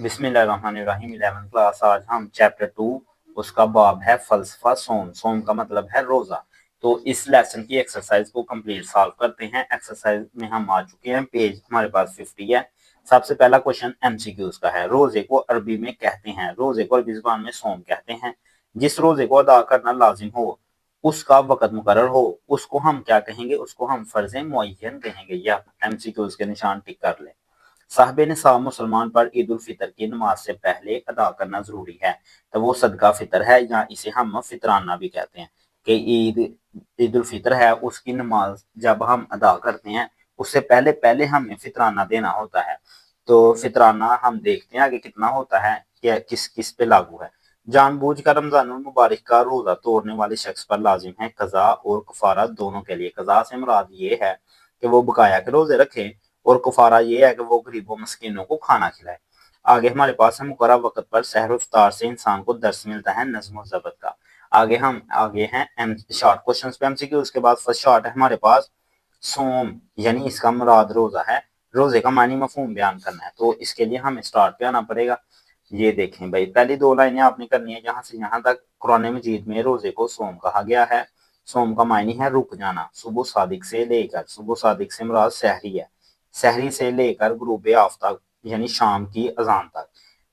बिस्मिल्लाहिर्रहमानिर्रहीम 11 क्लास। आज हम चैप्टर 2 उसका बाब है फलसफा सोम। सोम का मतलब है रोजा। तो इस लेसन की एक्सरसाइज को कंप्लीट सॉल्व करते हैं। एक्सरसाइज में हम आ चुके हैं, पेज हमारे पास 50 है। सबसे पहला क्वेश्चन एमसीक्यूज का है। रोजे को अरबी में कहते हैं, रोजे को अरबी जुबान में सोम कहते हैं। जिस रोजे को अदा करना लाजिम हो, उसका वक़्त मुकर्रर हो, उसको हम क्या कहेंगे? उसको हम फर्ज मुअय्यन कहेंगे। या एमसीक्यूज के निशान टिक कर ले। साहिब निसाब मुसलमान पर ईद उल फितर की नमाज से पहले अदा करना जरूरी है, तो वो सदका फितर है, या इसे हम फितराना भी कहते हैं कि ईद उल फितर है, उसकी नमाज जब हम अदा करते हैं उससे पहले पहले हमें फितराना देना होता है। तो फितराना हम देखते हैं आगे कितना होता है, कि किस किस पे लागू है। जानबूझकर रमजान मुबारक का रोजा तोड़ने वाले शख्स पर लाजिम है कज़ा और कफारा दोनों के लिए। कज़ा से मुराद ये है कि वो बकाया के रोजे रखे, और कुफारा ये है कि वो गरीबों मस्किनों को खाना खिलाए। आगे हमारे पास है मुकर्रर वक्त पर सहर इफ्तार से इंसान को दर्स मिलता है नज्म और ज़ब्त का। आगे हैं शॉर्ट क्वेश्चंस पे एमसीक्यू। उसके बाद फर्स्ट शॉर्ट है हमारे पास सोम, यानी इसका मुराद रोजा है। रोजे का मानी मफहूम बयान करना है, तो इसके लिए हमें स्टार्ट पे आना पड़ेगा। ये देखें भाई, पहली दो लाइनें आपने करनी है यहाँ से यहाँ तक। कुरान मजीद में रोजे को सोम कहा गया है। सोम का मायनी है रुक जाना। सुबह सादिक से लेकर, सुबह सादिक से मुराद सहरी है, सहरी से लेकर गुरूब आफ्ताब यानी शाम की अजान तक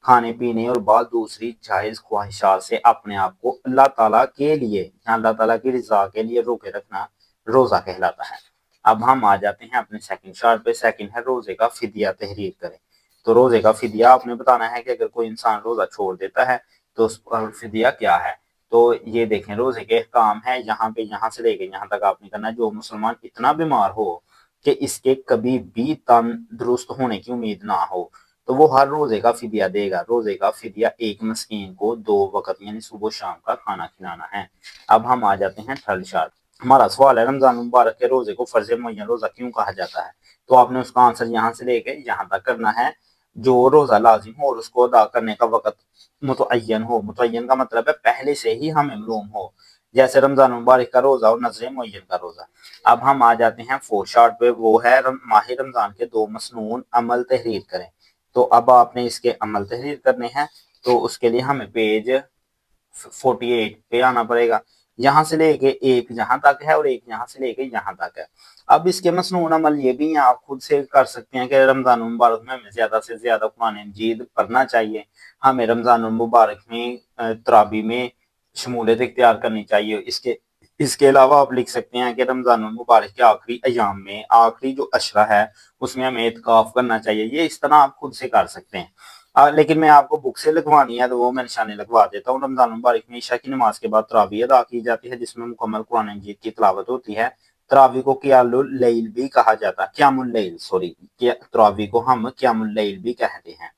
खाने पीने और बाद दूसरी जायज ख्वाहिशात से अपने आप को अल्लाह ताला के लिए, अल्लाह ताला की रजा के लिए रोके रखना रोजा कहलाता है। अब हम आ जाते हैं अपने सेकंड शार्ट पे। सेकंड है रोजे का फिदिया तहरीर करें। तो रोजे का फिदिया आपने बताना है कि अगर कोई इंसान रोजा छोड़ देता है तो उसका फिदिया क्या है। तो ये देखें, रोजे के काम है यहाँ पे, यहाँ से लेके यहाँ तक आपने करना है। जो मुसलमान इतना बीमार हो कि इसके कभी भी तंदुरुस्त होने की उम्मीद ना हो, तो वो हर रोजे का फिदिया देगा। रोजे का फिदिया एक मस्कीन को 2 वक्त यानी सुबह शाम का खाना खिलाना है। अब हम आ जाते हैं थर्ड शार्ट। हमारा सवाल है रमजान मुबारक के रोजे को फर्ज मुअय्यन रोजा क्यों कहा जाता है। तो आपने उसका आंसर यहाँ से लेके यहाँ तक करना है। जो रोजा लाजिम हो और उसको अदा करने का वक्त मुतअय्यन हो। मुतअय्यन का मतलब है पहले से ही हमें मालूम हो, जैसे रमजान मुबारक का रोजा और नजर मुअय्यन का रोजा। अब हम आ जाते हैं फोर्थ शार्ट पे, वो है माह रमजान के 2 मसनून अमल तहरीर करें। तो अब आपने इसके अमल तहरीर करने हैं, तो उसके लिए हमें पेज 48 पे आना पड़ेगा। यहाँ से लेके एक यहाँ तक है और एक यहाँ से लेके यहाँ तक है। अब इसके मसनून अमल ये भी आप खुद से कर सकते हैं कि रमजान मुबारक में हमें ज्यादा से ज्यादा कुरान मजीद पढ़ना चाहिए। हमें रमजान मुबारक में तरावी में शमूलियत इख्तियार करनी चाहिए। इसके इसके अलावा आप लिख सकते हैं कि रमजान मुबारक के आखिरी अयाम में, आखिरी जो अशरा है उसमें हमें इत्काफ करना चाहिए। ये इस तरह आप खुद से कर सकते हैं। लेकिन मैं आपको बुक से लिखवानी है तो वो मैं निशाने लगवा देता हूँ। रमजान मुबारक में ईशा की नमाज के बाद तरावी अदा की जाती है, जिसमें मुकम्मल कुरान मजीद की तिलावत होती है। तरावी को क़ियामुल लैल भी कहा जाता है, क़ियामुल लैल सॉरी, तरावी को हम क़ियामुल लैल भी कहते हैं।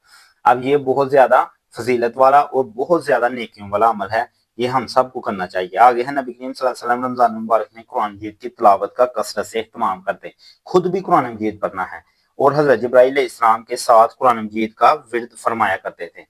अब ये बहुत ज्यादा फजीलत वाला और बहुत ज्यादा नेकियों वाला अमल है, ये हम सबको करना चाहिए। आगे है नबी करीम सल्लल्लाहु अलैहि वसल्लम रमजान मुबारक में कुरान मजीद की तिलावत का कसरत से इहतमाम करते, खुद भी कुरान मजीद पढ़ना है, और हजरत जिब्राइल इस्लाम के साथ कुरान मजीद का विर्द फरमाया करते थे।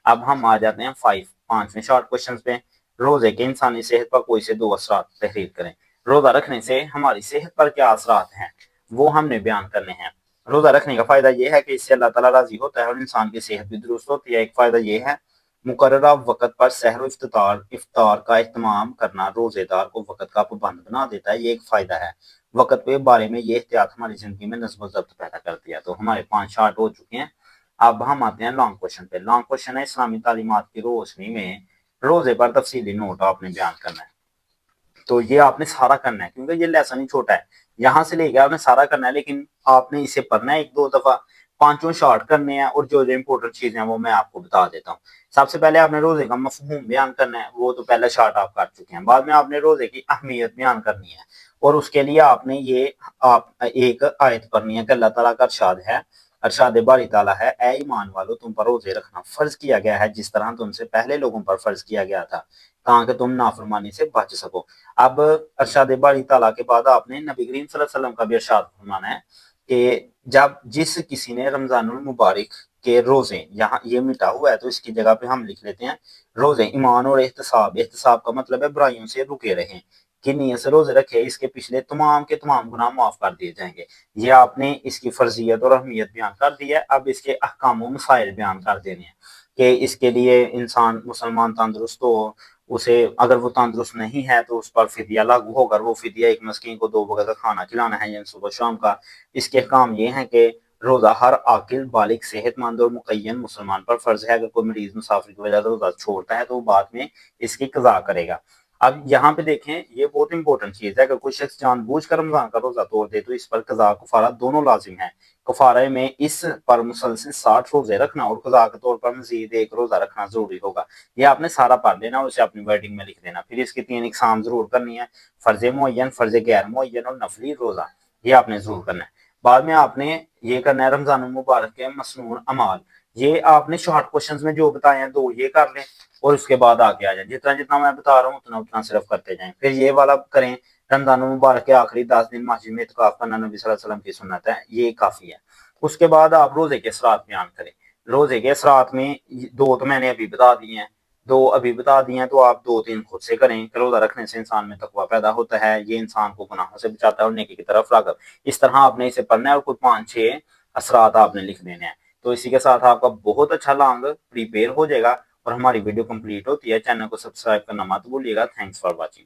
अब हम आ जाते हैं पांचवें शॉर्ट क्वेश्चन पे। रोजे के इंसानी सेहत पर कोई से 2 असरात तहरीर करें। रोजा रखने से हमारी सेहत पर क्या असरात हैं, वो हमने बयान करने हैं। रोजा रखने का फायदा यह है कि इससे अल्लाह ताला राजी होता है और इंसान की सेहत भी दुरुस्त होती है। एक फायदा यह है मुकर्ररा वक़्त पर सहर इफ्तार का इत्माम करना रोजेदार को वक़्त का पाबंद बना देता है। ये एक फायदा है। वक़्त के बारे में ये एहतियात हमारी जिंदगी में नज़्म व ज़ब्त पैदा करती है। तो हमारे 5 शार्ट हो चुके हैं। अब हम आते हैं लॉन्ग क्वेश्चन पे। लॉन्ग क्वेश्चन है इस्लामी तालीमात की रोशनी में रोजे पर तफसीली नोट आपने बयान करना है। तो ये आपने सारा करना है क्योंकि ये लेसन ही छोटा है। यहाँ से लेके आपने सारा करना है, लेकिन आपने इसे पढ़ना है 1-2 दफा। पांचों शॉर्ट करने हैं और जो जो इंपॉर्टेंट चीजें हैं वो मैं आपको बता देता हूँ। सबसे पहले आपने रोजे का मफहूम बयान करना है, वो तो पहला शॉर्ट आप कर चुके हैं। बाद में आपने रोजे की अहमियत बयान करनी है, और उसके लिए आपने ये आप एक आयत पढ़नी है कि अल्लाह ताला का इरशाद है, अरशाद बारी ताला है, ए ईमान वालों तुम पर रोजे रखना फर्ज किया गया है जिस तरह तुमसे पहले लोगों पर फर्ज किया गया था, ताकि तुम नाफरमानी से बच सको। अब अरशाद बारी ताला के बाद आपने नबी करीम सल्लल्लाहु अलैहि वसल्लम का भी इरशाद फरमाना है कि जब जिस किसी ने रमजानुल मुबारक के रोजे, यहाँ ये मिटा हुआ है तो इसकी जगह पे हम लिख लेते हैं रोजे ईमान और एहतसाब। एहतसाब का मतलब है बुराइयों से रुके रहें, کی نیت سے روزے رکھے اس کے پچھلے تمام کے تمام گناہ معاف کر دیے جائیں گے۔ یہ آپ نے اس کی فرضیت اور اہمیت بیان کر دی ہے، اب اس کے احکام و مسائل بیان کر دینے ہیں کہ اس کے لیے انسان مسلمان تندرست ہو، اسے اگر وہ تندرست نہیں ہے تو اس پر فدیہ لاگو ہوگا، وہ فدیہ ایک مسکین کو 2 وقت کا کھانا کھلانا ہے، یعنی صبح شام کا۔ اس کے احکام یہ ہیں کہ روزہ ہر عاقل بالغ صحت مند اور مقیم مسلمان پر فرض ہے، اگر کوئی مریض مسافر کی وجہ سے روزہ چھوڑتا ہے تو وہ بعد میں اس کی قضا کرے گا۔ اب یہاں پہ دیکھیں یہ بہت امپورٹنٹ چیز ہے، اگر کوئی شخص جان بوجھ کر رمضان کا روزہ توڑ دے تو اس پر قضا کفارہ دونوں لازم ہیں۔ کفارے میں اس پر مسلسل 60 روزے رکھنا اور قضا کے طور پر مزید 1 روزہ رکھنا ضروری ہوگا۔ یہ آپ نے سارا پڑھ لینا اور اسے اپنی ورڈنگ میں لکھ دینا، پھر اس کی 3 اقسام ضرور کرنی ہے: فرض معین، فرض غیر معین اور نفلی روزہ، یہ آپ نے ضرور کرنا ہے۔ بعد میں آپ نے یہ کرنا ہے رمضان المبارک کے مسنون اعمال، یہ آپ نے شارٹ کوشچنز میں جو بتائے ہیں 2 یہ کر لیں اور اس کے بعد آگے آ جائیں، جتنا جتنا میں بتا رہا ہوں اتنا اتنا صرف کرتے جائیں۔ پھر یہ والا کریں، رمضان المبارک کے آخری 10 دن مسجد میں اعتکاف کرنا نبی صلی اللہ علیہ وسلم کی سنت ہے، یہ کافی ہے۔ اس کے بعد آپ روزے کے اثرات بیان کریں۔ روزے کے اثرات میں 2 تو میں نے ابھی بتا دیے ہیں، 2 ابھی بتا دیے ہیں تو آپ 2-3 خود سے کریں کہ روزہ رکھنے سے انسان میں تقویٰ پیدا ہوتا ہے، یہ انسان کو گناہوں سے بچاتا ہے اور نیکی کی طرف راغب۔ اس طرح آپ نے اسے پڑھنا ہے اور کوئی 5-6 اثرات آپ نے لکھ دینے ہیں۔ تو اسی کے ساتھ آپ کا بہت اچھا لانگ پریپیئر ہو جائے گا اور ہماری ویڈیو کمپلیٹ ہوتی ہے۔ چینل کو سبسکرائب کرنا مت بھولیے گا۔ Thanks for watching.